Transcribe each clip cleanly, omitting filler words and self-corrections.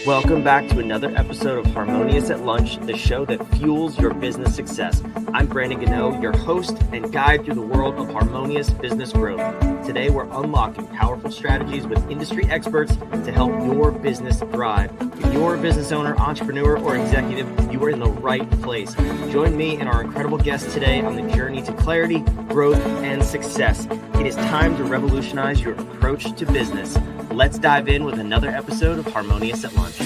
Welcome back to another episode of Harmonious at Lunch, the show that fuels your business success. I'm Brandon Gano, your host and guide through the world of harmonious business growth. Today, we're unlocking powerful strategies with industry experts to help your business thrive. If you're a business owner, entrepreneur, or executive, you are in the right place. Join me and our incredible guests today on the journey to clarity, growth, and success. It is time to revolutionize your approach to business. Let's dive in with another episode of Harmonious at Lunch.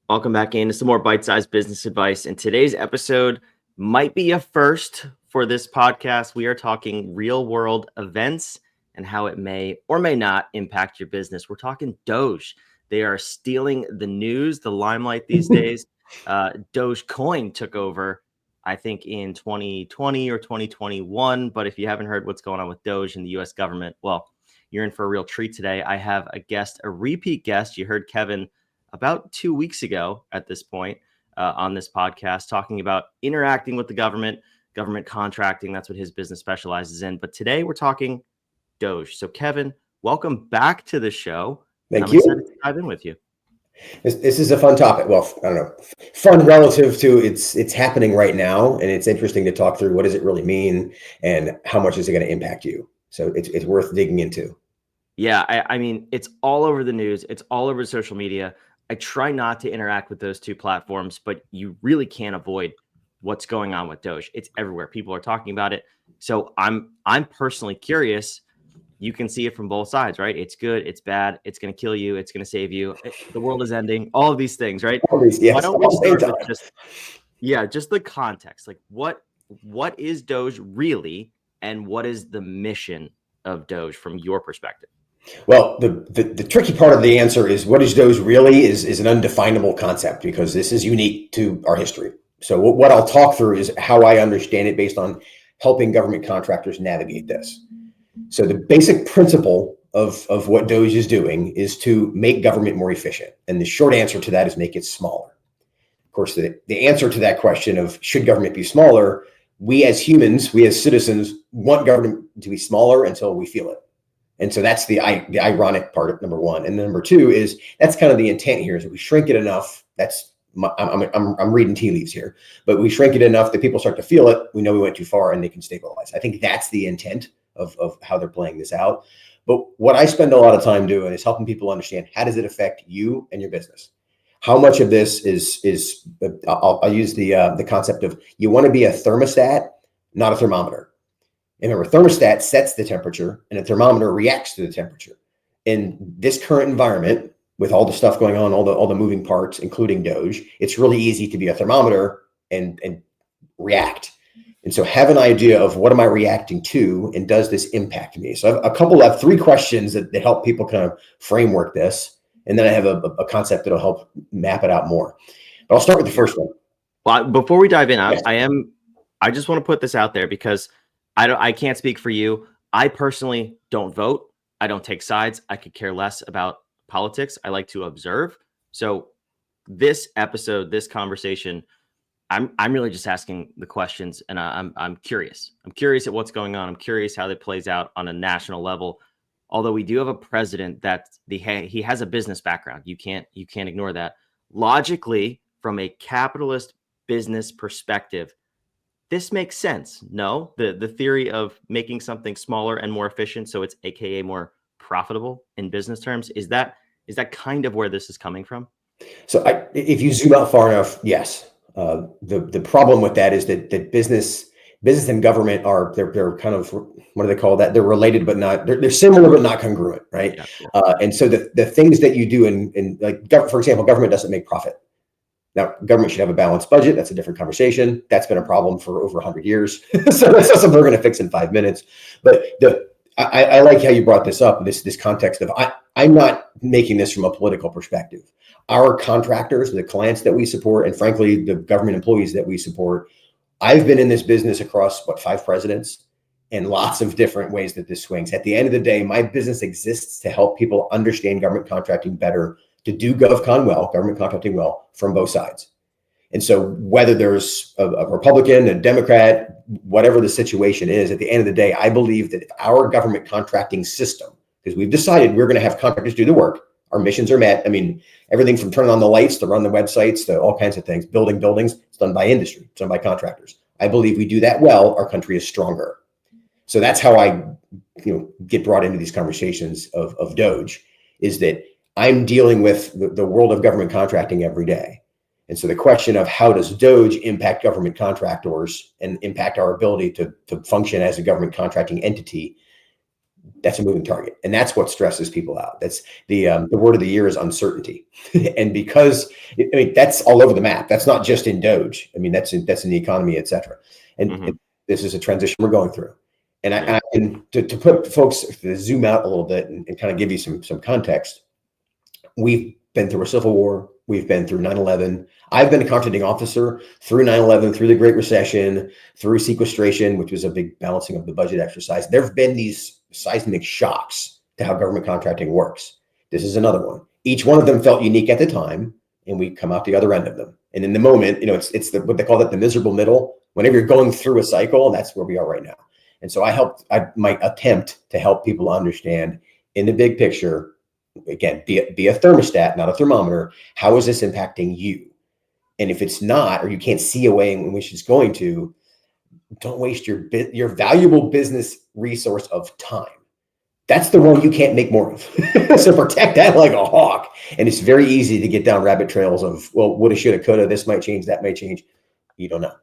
Welcome back into some more bite-sized business advice. And today's episode might be a first for this podcast. We are talking real-world events and how it may or may not impact your business. We're talking DOGE. They are stealing the news, the limelight these days. Dogecoin took over, I think, in 2020 or 2021. But if you haven't heard what's going on with Doge and the U.S. government, well, you're in for a real treat today. I have a guest, a repeat guest. You heard Kevin about 2 weeks ago at this point on this podcast, talking about interacting with the government contracting. That's what his business specializes in. But today we're talking Doge. So Kevin, welcome back to the show. Thank I'm you. excited to dive in with you. This is a fun topic. Well, I don't know, fun relative to it's happening right now, and it's interesting to talk through what does it really mean and how much is it going to impact you. So it's worth digging into. Yeah, I mean, it's all over the news. It's all over social media. I try not to interact with those two platforms, but you really can't avoid what's going on with Doge. It's everywhere. People are talking about it. So I'm personally curious. You can see it from both sides, right? It's good, it's bad, it's going to kill you, it's going to save you. The world is ending. All of these things, right? Yes. Why don't we start with just the context? Like what is Doge really, and what is the mission of Doge from your perspective? Well, the tricky part of the answer is what is Doge really is an undefinable concept because this is unique to our history. So what I'll talk through is how I understand it based on helping government contractors navigate this. So the basic principle of what Doge is doing is to make government more efficient. And the short answer to that is make it smaller. Of course, the answer to that question of should government be smaller, we as humans, we as citizens want government to be smaller until we feel it. And so that's the ironic part of number one. And number two is that's kind of the intent here is that we shrink it enough. I'm reading tea leaves here, but we shrink it enough that people start to feel it. We know we went too far and they can stabilize. I think that's the intent of how they're playing this out. But what I spend a lot of time doing is helping people understand how does it affect you and your business? How much of this is I'll use the concept of you want to be a thermostat, not a thermometer. And remember, thermostat sets the temperature and a thermometer reacts to the temperature. In this current environment, with all the stuff going on, all the moving parts, including Doge, it's really easy to be a thermometer and react. And so have an idea of what am I reacting to and does this impact me? So I have three questions that help people kind of framework this. And then I have a concept that'll help map it out more. But I'll start with the first one. Well, before we dive in, I just want to put this out there because I can't speak for you. I personally don't vote. I don't take sides. I could care less about politics. I like to observe. So this episode, this conversation, I'm really just asking the questions, and I'm curious. I'm curious at what's going on. I'm curious how that plays out on a national level. Although we do have a president that he has a business background. You can't ignore that. Logically, from a capitalist business perspective, this makes sense. No, the theory of making something smaller and more efficient, so it's AKA more profitable in business terms, is that kind of where this is coming from? So if you zoom out far enough, yes. The problem with that is that business and government they're kind of, what do they call that? They're related, but not, they're similar, but not congruent, right? Yeah. And so the things that you do in like, for example, government doesn't make profit. Now, government should have a balanced budget. That's a different conversation. That's been a problem for over 100 years. So that's not something we're going to fix in 5 minutes. But I like how you brought this up, this context of I'm not making this from a political perspective. Our contractors, the clients that we support, and frankly, the government employees that we support, I've been in this business across 5 presidents and lots of different ways that this swings. At the end of the day, my business exists to help people understand government contracting better, to do government contracting well from both sides. And so whether there's a Republican, a Democrat, whatever the situation is, at the end of the day, I believe that if our government contracting system, because we've decided we're going to have contractors do the work. Our missions are met. I mean, everything from turning on the lights to run the websites to all kinds of things, building buildings, it's done by industry, it's done by contractors. I believe we do that well, our country is stronger. So that's how I get brought into these conversations of DOGE, is that I'm dealing with the world of government contracting every day. And so the question of how does DOGE impact government contractors and impact our ability to function as a government contracting entity, that's a moving target. And that's what stresses people out. That's the word of the year is uncertainty. And because that's all over the map. That's not just in DOGE. I mean, that's in the economy, et cetera. And this is a transition we're going through. And to put folks, to zoom out a little bit and kind of give you some context, we've been through a civil war. We've been through 9/11. I've been a contracting officer through 9/11, through the Great Recession, through sequestration, which was a big balancing of the budget exercise. There have been these seismic shocks to how government contracting works. This is another one. Each one of them felt unique at the time, and we come out the other end of them. And in the moment, it's what they call it, the miserable middle. Whenever you're going through a cycle, that's where we are right now. And so my attempt to help people understand in the big picture, again, be a thermostat, not a thermometer. How is this impacting you? And if it's not, or you can't see a way in which it's going to, don't waste your valuable business resource of time. That's the one you can't make more of. So protect that like a hawk. And it's very easy to get down rabbit trails of, well, woulda, shoulda, coulda, this might change, that might change. You don't know.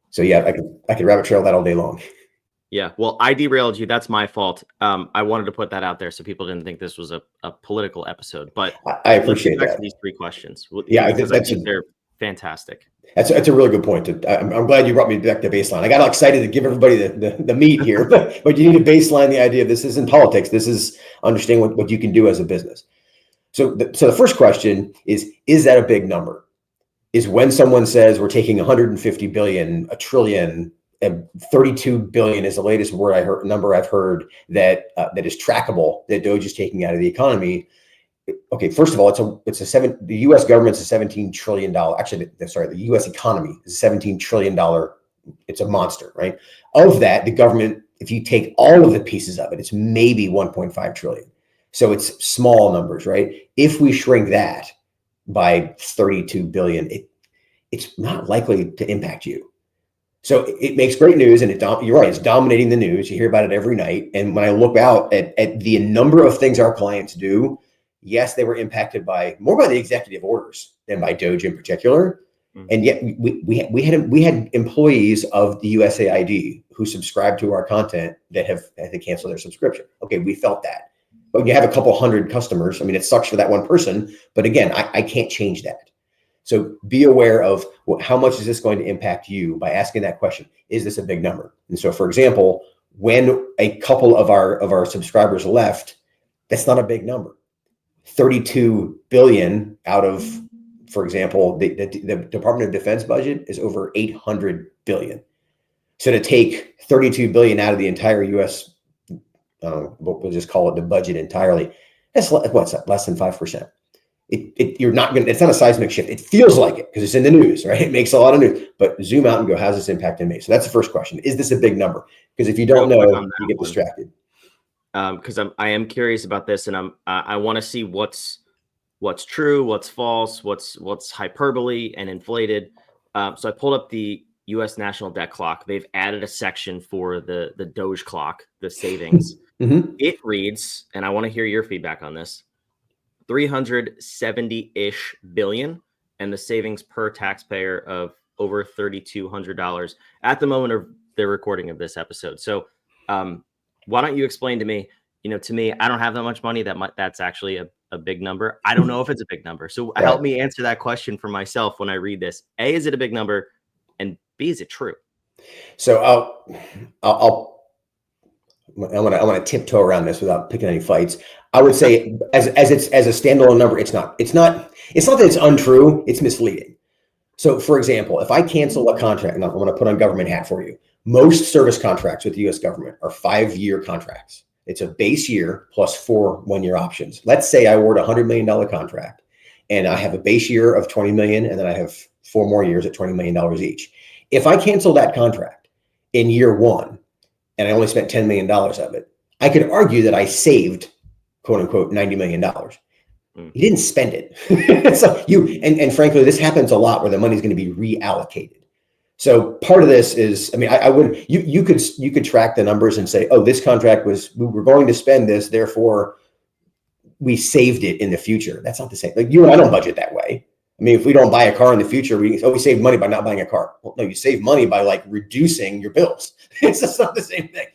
So yeah, I could rabbit trail that all day long. Yeah, well, I derailed you. That's my fault. I wanted to put that out there so people didn't think this was a political episode. But I appreciate that. These three questions. Yeah, I think they're fantastic. That's a really good point. I'm glad you brought me back to baseline. I got all excited to give everybody the meat here, but you need to baseline the idea of this isn't politics. This is understanding what you can do as a business. So the first question is that a big number? Is when someone says we're taking 150 billion, a trillion, 32 billion is the latest number I've heard that is trackable that DOGE is taking out of the economy. Okay, first of all, the U.S. government's a $17 trillion. Actually, the U.S. economy is a $17 trillion. It's a monster, right? Of that, the government, if you take all of the pieces of it, it's maybe 1.5 trillion. So it's small numbers, right? If we shrink that by 32 billion, it's not likely to impact you. So it makes great news, and you're right, it's dominating the news. You hear about it every night. And when I look out at the number of things our clients do, yes, they were impacted more by the executive orders than by DOGE in particular. And yet we had employees of the USAID who subscribe to our content that have had to cancel their subscription. Okay, we felt that. But when you have a couple hundred customers, I mean, it sucks for that one person. But again, I can't change that. So be aware of how much is this going to impact you by asking that question. Is this a big number? And so, for example, when a couple of our subscribers left, that's not a big number. 32 billion out of, for example, the Department of Defense budget is over 800 billion. So to take 32 billion out of the entire U.S., we'll just call it the budget entirely, that's what's that, less than 5%. It's not a seismic shift. It feels like it because it's in the news, right? It makes a lot of news, but zoom out and go, how's this impacting me? So that's the first question. Is this a big number? Because if you don't know, you get distracted. Because I am curious about this, and I want to see what's true, what's false, what's hyperbole and inflated. So I pulled up the U.S. National Debt Clock. They've added a section for the DOGE clock, the savings. It reads, and I want to hear your feedback on this, 370-ish billion, and the savings per taxpayer of over $3,200 at the moment of the recording of this episode. So why don't you explain to me, to me, I don't have that much money. That's actually a big number. I don't know if it's a big number. So help me answer that question for myself when I read this. A, is it a big number? And B, is it true? So I want to tiptoe around this without picking any fights. I would say as a standalone number, it's not that it's untrue, it's misleading. So for example, if I cancel a contract, and I'm going to put on government hat for you, most service contracts with the US government are 5-year contracts. It's a base year plus 4 one-year options. Let's say I award a $100 million contract and I have a base year of 20 million, and then I have 4 more years at $20 million each. If I cancel that contract in year 1, and I only spent $10 million of it, I could argue that I saved quote unquote, $90 million. Mm. You didn't spend it. So and frankly, this happens a lot where the money is going to be reallocated. So part of this is, I mean, I would, you could track the numbers and say, oh, this contract we were going to spend this, therefore we saved it in the future. That's not the same. Like you and I don't budget that way. I mean, if we don't buy a car in the future, we save money by not buying a car. Well, no, you save money by like reducing your bills. It's just not the same thing.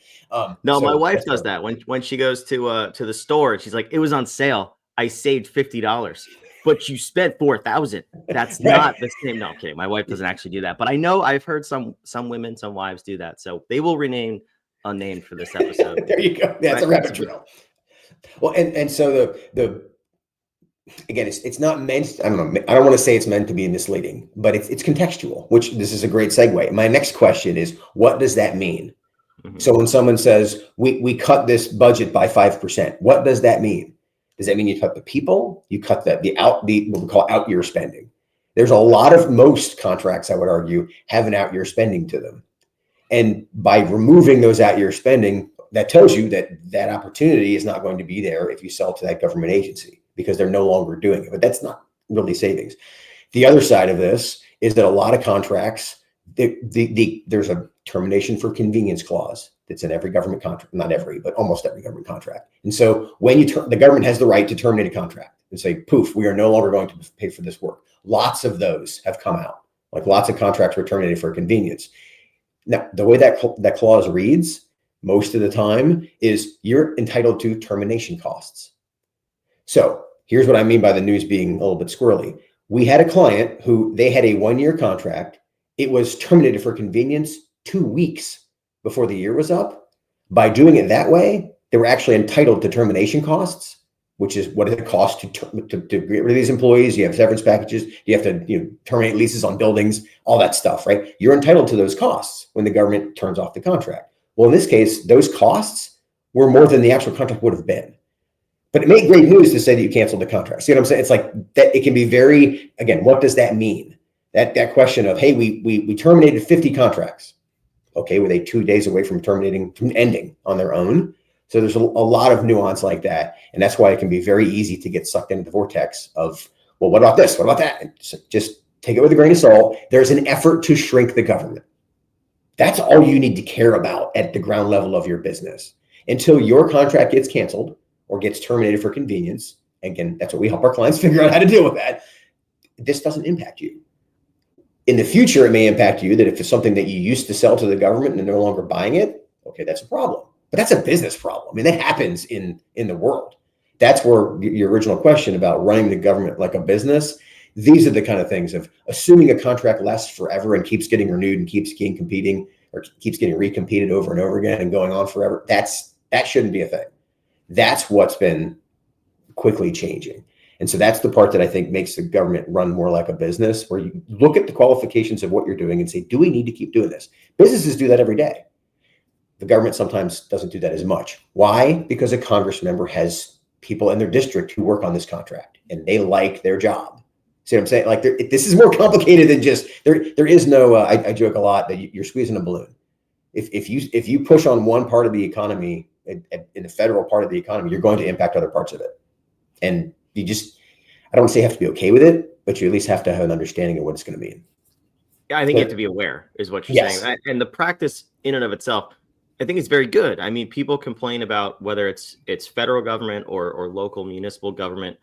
No, my So wife that's does that when she goes to the store and she's like, it was on sale. I saved $50, but you spent 4,000. That's right. not the same. No, I'm kidding. My wife doesn't actually do that, but I know I've heard some women, some wives do that. So they will remain unnamed for this episode. There you go. That's a rabbit trail. Well, and so the again, it's not meant. I don't know. I don't want to say it's meant to be misleading, but it's contextual. Which this is a great segue. My next question is, what does that mean? Mm-hmm. So when someone says we cut this budget by 5%, what does that mean? Does that mean you cut the people? You cut the what we call out year spending? There's a lot of most contracts, I would argue, have an out year spending to them, and by removing those out year spending, that tells you that that opportunity is not going to be there if you sell to that government agency because they're no longer doing it. But that's not really savings. The other side of this is that a lot of contracts, there's a termination for convenience clause that's in every government contract, not every, but almost every government contract. And so when the government has the right to terminate a contract and say, poof, we are no longer going to pay for this work. Lots of those have come out. Like lots of contracts were terminated for convenience. Now, the way that clause reads most of the time is you're entitled to termination costs. So here's what I mean by the news being a little bit squirrely. We had a client who they had a 1-year contract. It was terminated for convenience 2 weeks before the year was up. By doing it that way, they were actually entitled to termination costs, which is what it costs to get rid of these employees. You have severance packages. You have to terminate leases on buildings, all that stuff, right? You're entitled to those costs when the government turns off the contract. Well, in this case, those costs were more than the actual contract would have been. But it made great news to say that you canceled the contract. See what I'm saying? It's like that. It can be very, again, what does that mean? That question of, hey, we terminated 50 contracts. Okay, were they 2 days away from ending on their own? So there's a lot of nuance like that. And that's why it can be very easy to get sucked into the vortex of, well, what about this? What about that? And just take it with a grain of salt. There's an effort to shrink the government. That's all you need to care about at the ground level of your business until your contract gets canceled or gets terminated for convenience. Again, that's what we help our clients figure out how to deal with that. This doesn't impact you. In the future, it may impact you that if it's something that you used to sell to the government and they're no longer buying it, okay, that's a problem. But that's a business problem. I mean, that happens in the world. That's where your original question about running the government like a business, these are the kind of things of assuming a contract lasts forever and keeps getting renewed and keeps getting recompeted over and over again and going on forever. That shouldn't be a thing. That's what's been quickly changing. And so that's the part that I think makes the government run more like a business, where you look at the qualifications of what you're doing and say, do we need to keep doing this? Businesses do that every day. The government sometimes doesn't do that as much. Why? Because a Congress member has people in their district who work on this contract and they like their job. See what I'm saying? Like this is more complicated than just there is no. I joke a lot that you're squeezing a balloon. If you push on one part of the economy in the federal part of the economy, you're going to impact other parts of it. And I don't want to say you have to be okay with it, but you at least have to have an understanding of what it's going to mean. Yeah, I think you have to be aware is what you're saying. And the practice in and of itself, I think it's very good. I mean, people complain about whether it's federal government or local municipal government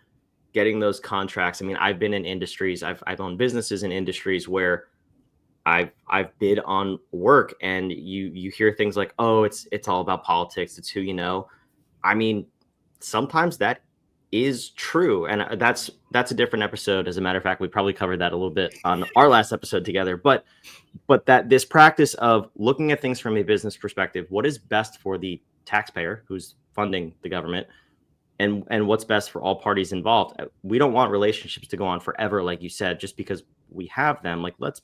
getting those contracts. I mean, I've been in industries, I've owned businesses in industries where I've bid on work, and you hear things like, oh, it's all about politics. It's who you know. I mean, sometimes that is true, and that's a different episode. As a matter of fact, we probably covered that a little bit on our last episode together. But that this practice of looking at things from a business perspective, what is best for the taxpayer who's funding the government, and what's best for all parties involved. We don't want relationships to go on forever, like you said, just because we have them. Like let's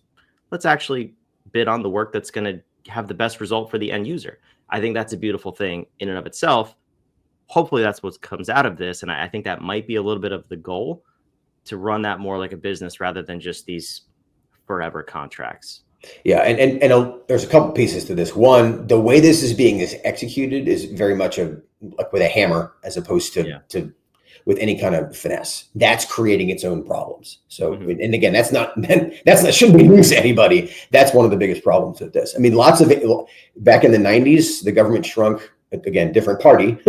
actually bid on the work that's going to have the best result for the end user. I think that's a beautiful thing in and of itself. Hopefully that's what comes out of this. And I think that might be a little bit of the goal, to run that more like a business rather than just these forever contracts. Yeah, and there's a couple pieces to this. One, the way this is being executed is very much like with a hammer, as opposed to with any kind of finesse. That's creating its own problems. So, and again, that shouldn't be news to anybody. That's one of the biggest problems with this. I mean, lots of it back in the 90s, the government shrunk. Again, different party.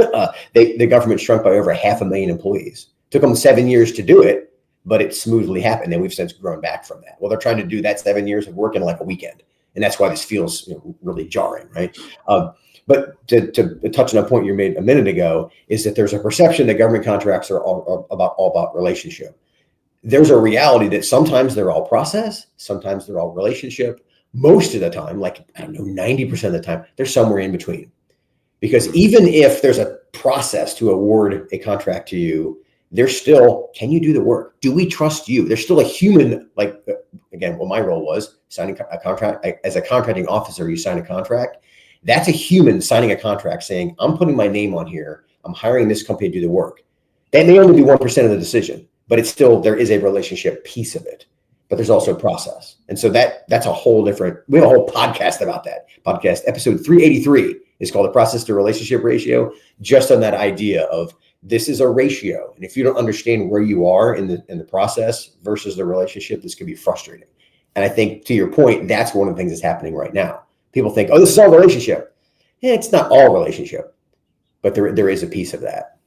The government shrunk by over 500,000 employees. Took them 7 years to do it, but it smoothly happened. And we've since grown back from that. Well, they're trying to do that 7 years of work in like a weekend. And that's why this feels really jarring, right? But to touch on a point you made a minute ago is that there's a perception that government contracts are all about relationship. There's a reality that sometimes they're all process, sometimes they're all relationship. Most of the time, like, I don't know, 90% of the time, they're somewhere in between. Because even if there's a process to award a contract to you, there's still, can you do the work? Do we trust you? There's still a human, like, again, what my role was, signing a contract. As a contracting officer, you sign a contract. That's a human signing a contract saying, I'm putting my name on here. I'm hiring this company to do the work. That may only be 1% of the decision, but it's still, there is a relationship piece of it. But there's also a process. And so that's a whole different, we have a whole podcast about that. Podcast episode 383 is called the process to relationship ratio, just on that idea of this is a ratio. And if you don't understand where you are in the process versus the relationship, this could be frustrating. And I think, to your point, that's one of the things that's happening right now. People think, oh, this is all relationship. Yeah, it's not all relationship, but there is a piece of that.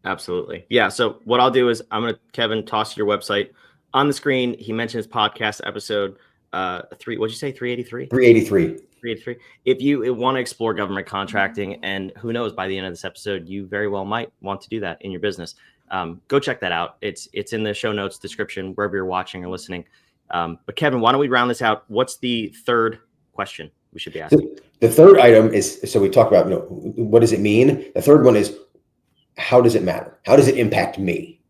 Absolutely. Yeah. So what I'll do is I'm going to, Kevin, toss your website on the screen. He mentioned his podcast episode what'd you say? 383? 383. If you want to explore government contracting, and who knows, by the end of this episode, you very well might want to do that in your business. Go check that out. It's in the show notes description, wherever you're watching or listening. But Kevin, why don't we round this out? What's the third question we should be asking? The third item is, so we talk about, what does it mean? The third one is, how does it matter? How does it impact me?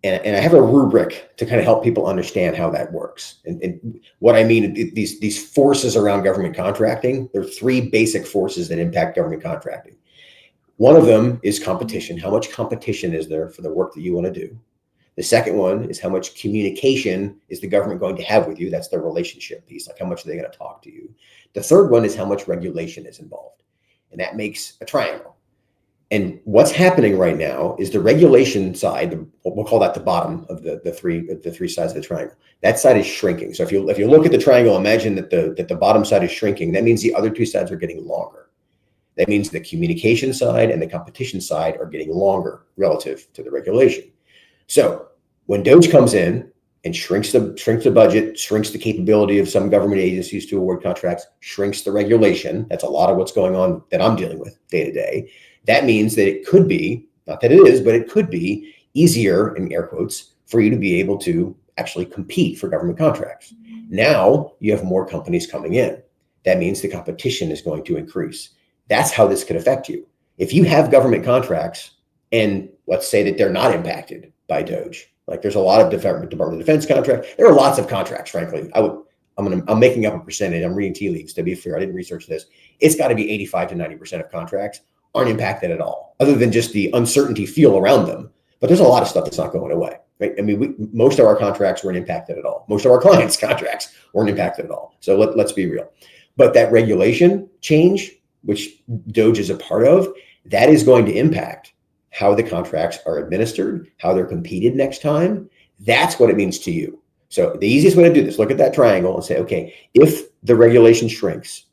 And I have a rubric to kind of help people understand how that works. And what I mean, these forces around government contracting, there are three basic forces that impact government contracting. One of them is competition. How much competition is there for the work that you want to do? The second one is how much communication is the government going to have with you? That's the relationship piece. Like, how much are they going to talk to you? The third one is how much regulation is involved. And that makes a triangle. And what's happening right now is the regulation side, we'll call that the bottom of the three sides of the triangle. That side is shrinking. So if you look at the triangle, imagine that the bottom side is shrinking. That means the other two sides are getting longer. That means the communication side and the competition side are getting longer relative to the regulation. So when DOGE comes in and shrinks the budget, shrinks the capability of some government agencies to award contracts, shrinks the regulation, that's a lot of what's going on that I'm dealing with day to day. That means that it could be, not that it is, but it could be easier, in air quotes, for you to be able to actually compete for government contracts. Now you have more companies coming in. That means the competition is going to increase. That's how this could affect you. If you have government contracts, and let's say that they're not impacted by DOGE, like there's a lot of Department of Defense contracts. There are lots of contracts, frankly. I'm making up a percentage. I'm reading tea leaves, to be fair. I didn't research this. It's got to be 85 to 90% of contracts aren't impacted at all, other than just the uncertainty feel around them. But there's a lot of stuff that's not going away, right? I mean, most of our contracts weren't impacted at all. Most of our clients' contracts weren't impacted at all. So let's be real. But that regulation change, which DOGE is a part of, that is going to impact how the contracts are administered, how they're competed next time. That's what it means to you. So the easiest way to do this, look at that triangle and say, okay, if the regulation shrinks,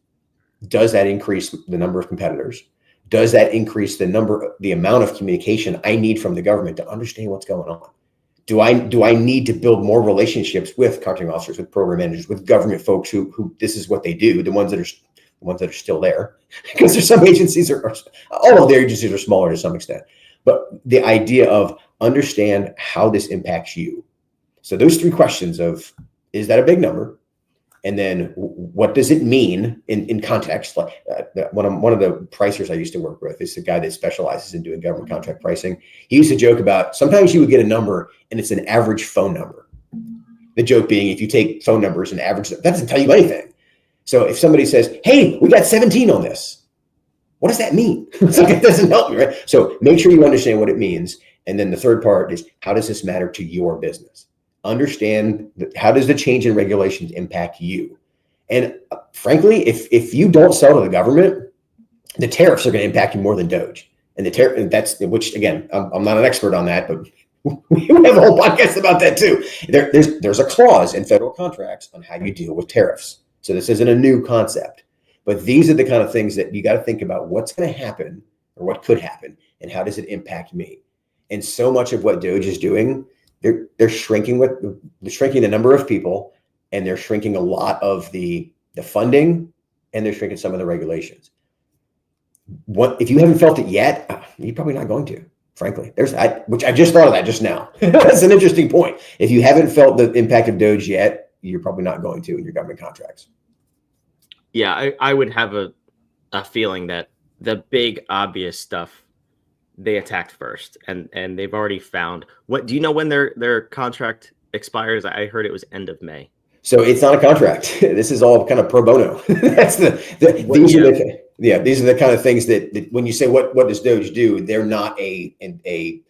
does that increase the number of competitors? Does that increase the amount of communication I need from the government to understand what's going on? Do I need to build more relationships with contracting officers, with program managers, with government folks who this is what they do, the ones that are still there? Because there's some agencies all of their agencies are smaller to some extent. But the idea of understand how this impacts you. So those three questions of, is that a big number? And then what does it mean in context? Like one of the pricers I used to work with is a guy that specializes in doing government contract pricing. He used to joke about, sometimes you would get a number and it's an average phone number. The joke being, if you take phone numbers and average them, that doesn't tell you anything. So if somebody says, hey, we got 17 on this, what does that mean? It's like, it doesn't help me, right? So make sure you understand what it means. And then the third part is, how does this matter to your business? Understand how does the change in regulations impact you? And frankly, if you don't sell to the government, the tariffs are going to impact you more than DOGE. And the tariff, that's which again, I'm not an expert on that, but we have a whole podcast about that too. There's a clause in federal contracts on how you deal with tariffs. So this isn't a new concept, but these are the kind of things that you got to think about what's going to happen or what could happen and how does it impact me? And so much of what DOGE is doing, they're shrinking the number of people, and they're shrinking a lot of the funding, and they're shrinking some of the regulations. What if you haven't felt it yet? You're probably not going to. Frankly, which I just thought of that just now. That's an interesting point. If you haven't felt the impact of DOGE yet, you're probably not going to in your government contracts. Yeah, I would have a feeling that the big obvious stuff they attacked first, and they've already found. What do you know when their contract expires? I heard it was end of May. So it's not a contract. This is all kind of pro bono. That's these are the kind of things that when you say what does DOGE do, they're not the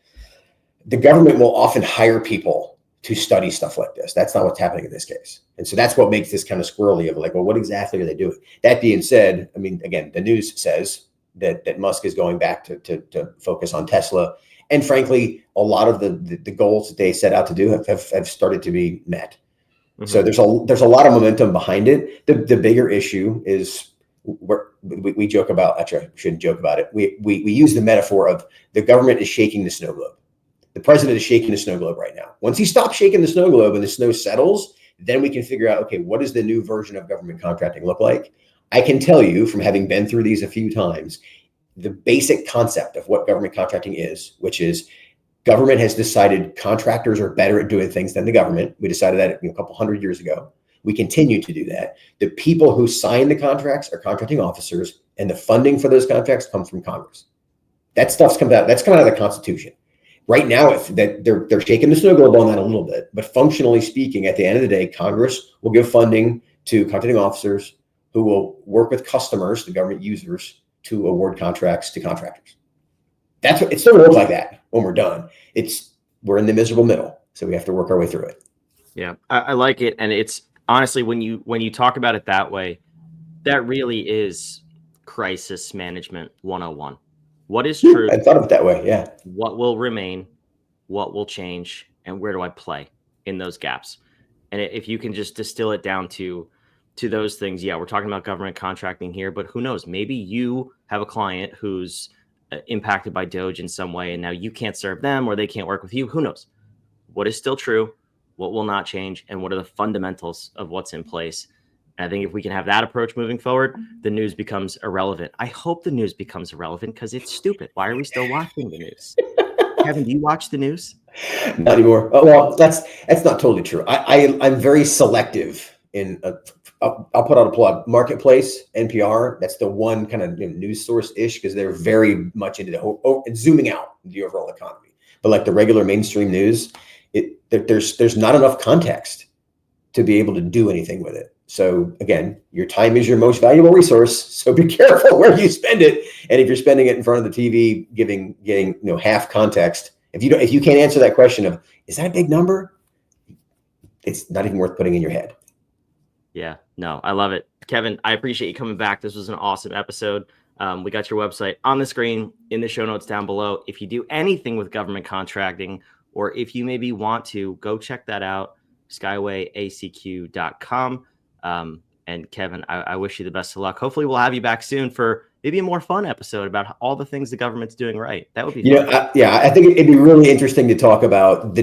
government will often hire people to study stuff like this. That's not what's happening in this case. And so that's what makes this kind of squirrely of like, well, what exactly are they doing? That being said, I mean, again, the news says that Musk is going back to focus on Tesla. And frankly, a lot of the goals that they set out to do have started to be met. Mm-hmm. So there's a lot of momentum behind it. The bigger issue is we joke about, actually I shouldn't joke about it. We use the metaphor of the government is shaking the snow globe. The president is shaking the snow globe right now. Once he stops shaking the snow globe and the snow settles, then we can figure out, okay, what does the new version of government contracting look like? I can tell you from having been through these a few times, the basic concept of what government contracting is, which is government has decided contractors are better at doing things than the government. We decided that a couple hundred years ago. We continue to do that. The people who sign the contracts are contracting officers, and the funding for those contracts comes from Congress. That stuff's come out. That's come out of the Constitution. Right now, they're shaking the snow globe on that a little bit, but functionally speaking, at the end of the day, Congress will give funding to contracting officers who will work with customers, the government users, to award contracts to contractors. That's what it's still going to look like that when we're done. We're in the miserable middle, so we have to work our way through it. Yeah, I like it, and it's honestly when you talk about it that way, that really is crisis management 101. What is true? I thought of it that way. Yeah. What will remain? What will change? And where do I play in those gaps? And if you can just distill it down to those things, yeah, we're talking about government contracting here, but who knows? Maybe you have a client who's impacted by DOGE in some way, and now you can't serve them or they can't work with you. Who knows? What is still true? What will not change? And what are the fundamentals of what's in place? And I think if we can have that approach moving forward, the news becomes irrelevant. I hope the news becomes irrelevant because it's stupid. Why are we still watching the news? Kevin, do you watch the news? Not anymore. Oh, well, that's not totally true. I'm very selective in. I'll put out a plug. Marketplace, NPR. That's the one kind of news source ish because they're very much into the whole zooming out the overall economy. But like the regular mainstream news, there's not enough context to be able to do anything with it. So again, your time is your most valuable resource. So be careful where you spend it. And if you're spending it in front of the TV, getting half context, if you can't answer that question of is that a big number, it's not even worth putting in your head. Yeah, no, I love it, Kevin. I appreciate you coming back. This was an awesome episode. We got your website on the screen in the show notes down below. If you do anything with government contracting, or if you maybe want to, go check that out, skywayacq.com. And Kevin, I wish you the best of luck. Hopefully we'll have you back soon for maybe a more fun episode about all the things the government's doing right. That would be fun. I think it'd be really interesting to talk about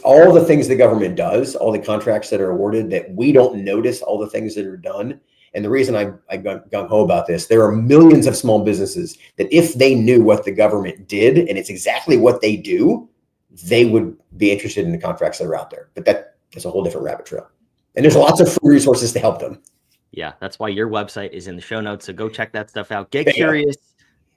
all the things the government does, all the contracts that are awarded that we don't notice, all the things that are done. And the reason I gung-ho about this, there are millions of small businesses that if they knew what the government did and it's exactly what they do, they would be interested in the contracts that are out there. But that's a whole different rabbit trail. And there's lots of free resources to help them. Yeah, that's why your website is in the show notes. So go check that stuff out. Get curious.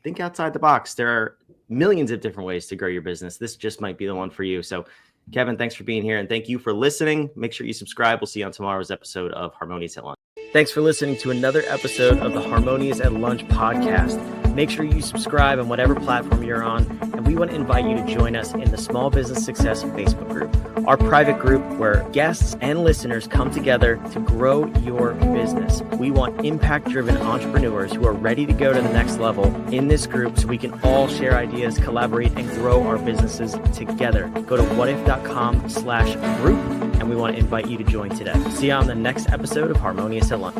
Think outside the box. There are millions of different ways to grow your business. This just might be the one for you. So, Kevin, thanks for being here. And thank you for listening. Make sure you subscribe. We'll see you on tomorrow's episode of Harmonious at Lunch. Thanks for listening to another episode of the Harmonious at Lunch podcast. Make sure you subscribe on whatever platform you're on, and we want to invite you to join us in the Small Business Success Facebook group, our private group where guests and listeners come together to grow your business. We want impact-driven entrepreneurs who are ready to go to the next level in this group so we can all share ideas, collaborate, and grow our businesses together. Go to whatif.com/group, and we want to invite you to join today. See you on the next episode of Harmonious at Lunch.